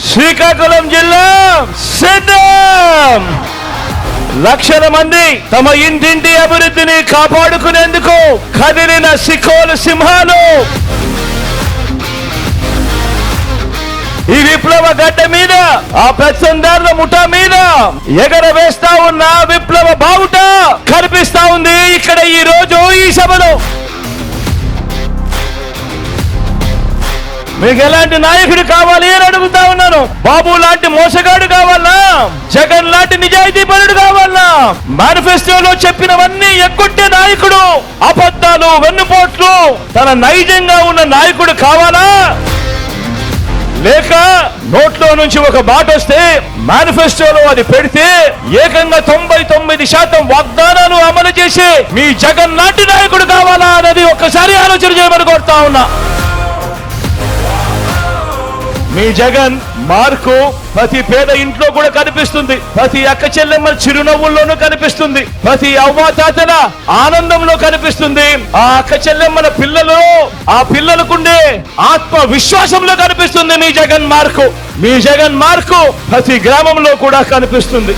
శ్రీకాకుళం జిల్లా సిద్ధం. లక్షల మంది తమ ఇంటింటి అభివృద్ధిని కాపాడుకునేందుకు కదిలిన సికోలు సింహాలు ఈ విప్లవ గడ్డ మీద, ఆ పెత్తందారుల ముఠా మీద ఎగరవేస్తా ఉన్న విప్లవ బావుట కనిపిస్తా ఉంది ఇక్కడ ఈ రోజు ఈ సభలో. మీకు ఎలాంటి నాయకుడు కావాలి అని అడుగుతా ఉన్నాను. బాబు లాంటి మోసగాడు కావాలా? జగన్ లాంటి నిజాయితీ పరుడు కావాలా? మేనిఫెస్టోలో చెప్పినవన్నీ ఎగ్గొట్టే నాయకుడు, అబద్ధాలు వెన్నుపోట్లు తన నైజంగా ఉన్న నాయకుడు కావాలా? లేక నోట్లో నుంచి ఒక మాట వస్తే మేనిఫెస్టోలో అది పెడితే ఏకంగా 99% వాగ్దానాలు అమలు చేసి మీ జగన్ లాంటి నాయకుడు కావాలా అనేది ఒక్కసారి ఆలోచన చేయమని కోరుతా ఉన్నా. మీ జగన్ మార్కు ప్రతి పేద ఇంట్లో కూడా కనిపిస్తుంది, ప్రతి అక్క చెల్లెమ్మల చిరునవ్వుల్లోనూ కనిపిస్తుంది, ప్రతి అవ్వాతాతల ఆనందంలో కనిపిస్తుంది, ఆ అక్క చెల్లెమ్మల పిల్లలు ఆ పిల్లలకుండే ఆత్మ విశ్వాసంలో కనిపిస్తుంది మీ జగన్ మార్కు. మీ జగన్ మార్కు ప్రతి గ్రామంలో కూడా కనిపిస్తుంది.